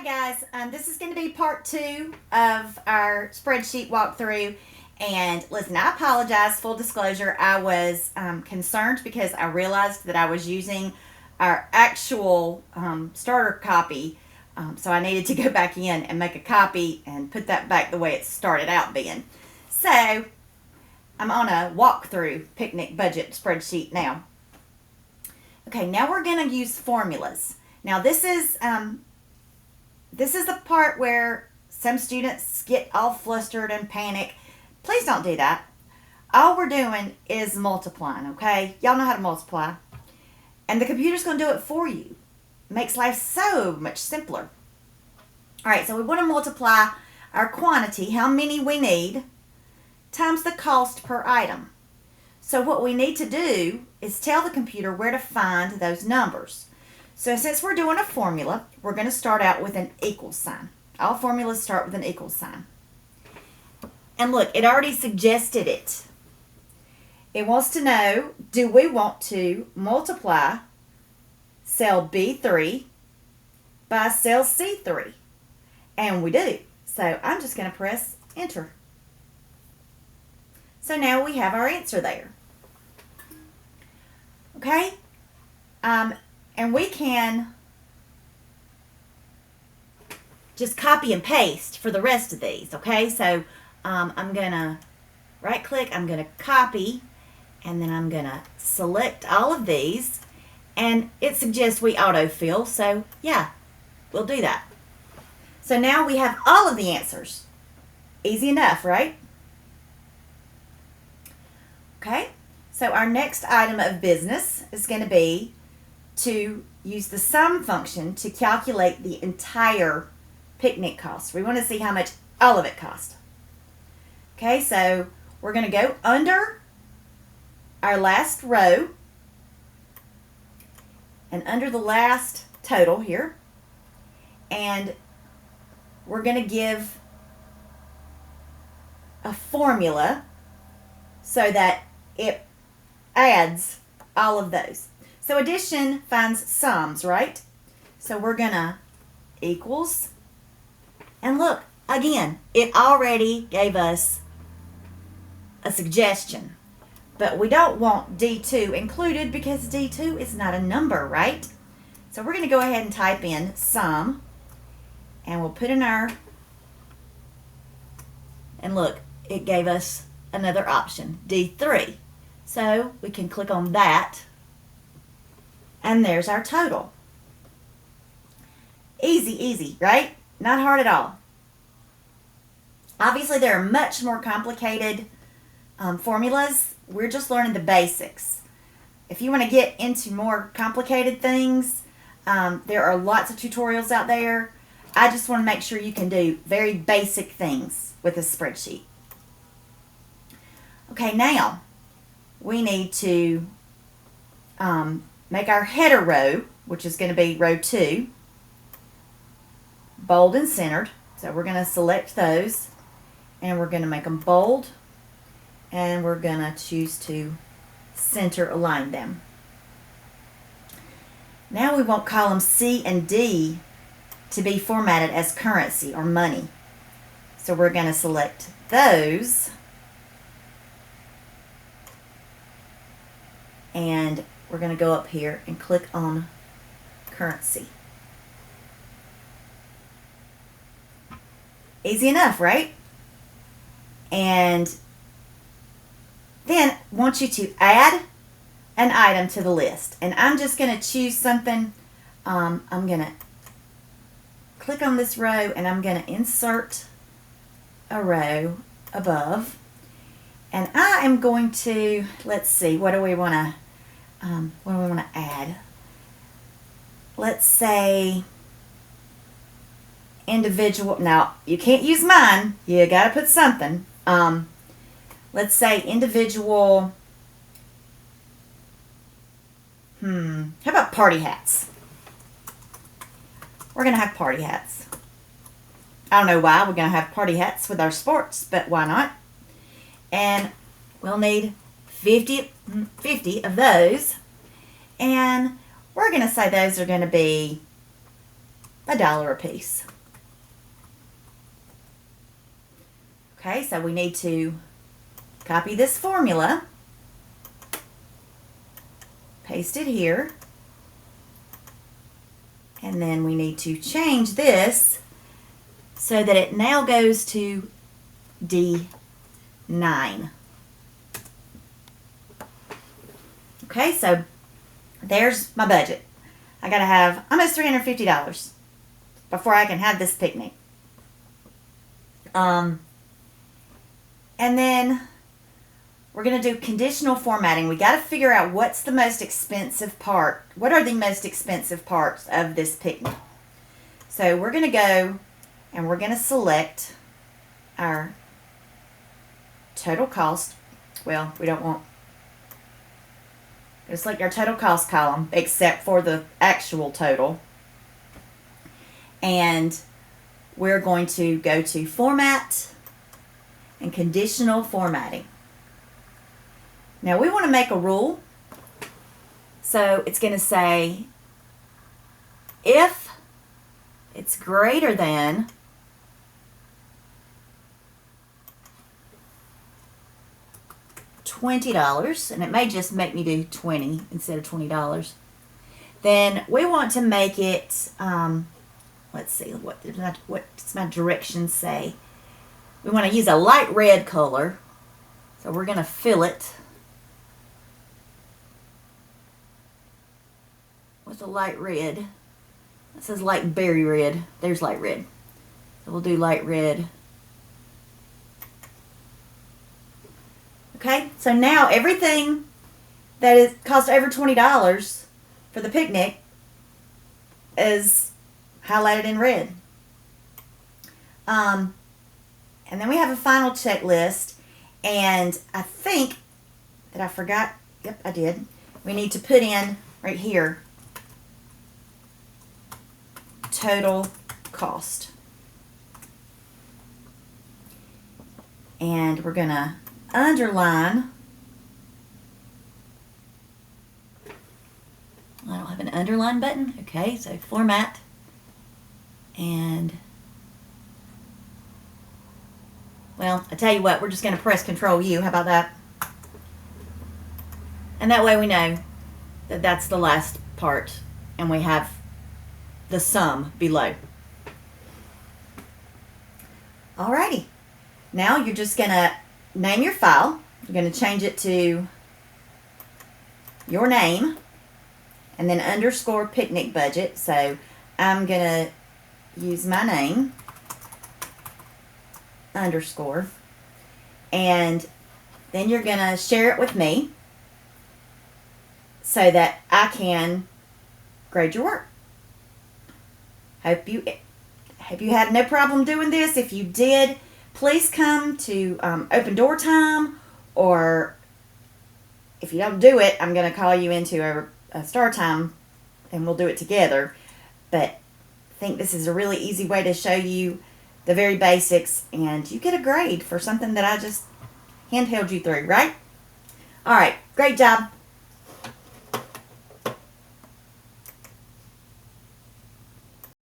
guys, this is going to be part 2 of our spreadsheet walkthrough. And listen, I apologize, full disclosure, I was concerned because I realized that I was using our actual starter copy. So I needed to go back in and make a copy and put that back the way it started out being. So I'm on a walkthrough picnic budget spreadsheet now. Okay, now we're going to use formulas. Now this is the part where some students get all flustered and panic. Please don't do that. All we're doing is multiplying, okay? Y'all know how to multiply. And the computer's going to do it for you. Makes life so much simpler. All right, so we want to multiply our quantity, how many we need, times the cost per item. So what we need to do is tell the computer where to find those numbers. So since we're doing a formula, we're going to start out with an equal sign. All formulas start with an equal sign. And look, it already suggested it. It wants to know, do we want to multiply cell B3 by cell C3? And we do. So I'm just going to press enter. So now we have our answer there. Okay? And we can just copy and paste for the rest of these, okay? So I'm going to right click, I'm going to copy, and then I'm going to select all of these, and it suggests we autofill, so yeah, we'll do that. So now we have all of the answers. Easy enough, right? Okay, so our next item of business is going to be to use the sum function to calculate the entire picnic cost. We want to see how much all of it cost. Okay, so we're going to go under our last row and under the last total here, and we're going to give a formula so that it adds all of those. So addition finds sums, right? So we're going to equals, and look, again, it already gave us a suggestion. But we don't want D2 included because D2 is not a number, right? So we're going to go ahead and type in sum, and we'll put in our, and look, it gave us another option, D3. So we can click on that, and there's our total. Easy, easy, right? Not hard at all. Obviously, there are much more complicated formulas. We're just learning the basics. If you want to get into more complicated things, there are lots of tutorials out there. I just want to make sure you can do very basic things with a spreadsheet. Okay, now we need to make our header row, which is going to be row 2, bold and centered. So we're going to select those, and we're going to make them bold, and we're going to choose to center align them. Now we want columns C and D to be formatted as currency or money. So we're going to select those, and we're going to go up here and click on currency. Easy enough, right? And then I want you to add an item to the list. And I'm just going to choose something. I'm going to click on this row, and I'm going to insert a row above. And I am going to, let's see, what do we want to add? Let's say individual. Now, you can't use mine. You got to put something. Let's say individual. How about party hats? We're going to have party hats. I don't know why we're going to have party hats with our sports, but why not? And we'll need 50 of those. And we're going to say those are going to be $1 a piece. Okay, so we need to copy this formula, paste it here, and then we need to change this so that it now goes to D9. Okay, so there's my budget. I gotta have almost $350 before I can have this picnic. And then we're going to do conditional formatting. We got to figure out what's the most expensive part. What are the most expensive parts of this picnic? So we're going to go and we're going to select our total cost. Well, we don't want to select our total cost column except for the actual total. And we're going to go to Format and Conditional Formatting. Now we want to make a rule. So it's going to say if it's greater than $20, and it may just make me do 20 instead of $20, then we want to make it, let's see, what does my directions say? We want to use a light red color. So we're going to fill it with a light red. It says light berry red. There's light red. So we'll do light red. Okay, so now everything that is cost over $20 for the picnic is highlighted in red. And then we have a final checklist, and I think that I forgot, yep, I did. We need to put in right here total cost. And we're going to underline. I don't have an underline button. Okay, so format. And, well, I tell you what, we're just going to press Control U. How about that? And that way we know that that's the last part. And we have the sum below. Alrighty. Now you're just going to name your file. You're going to change it to your name and then underscore picnic budget. So I'm going to use my name, underscore, and then you're going to share it with me so that I can grade your work. Hope you had no problem doing this. If you did, please come to open door time, or if you don't do it, I'm going to call you into a start time and we'll do it together. But I think this is a really easy way to show you the very basics, and you get a grade for something that I just handheld you through, right? All right, great job.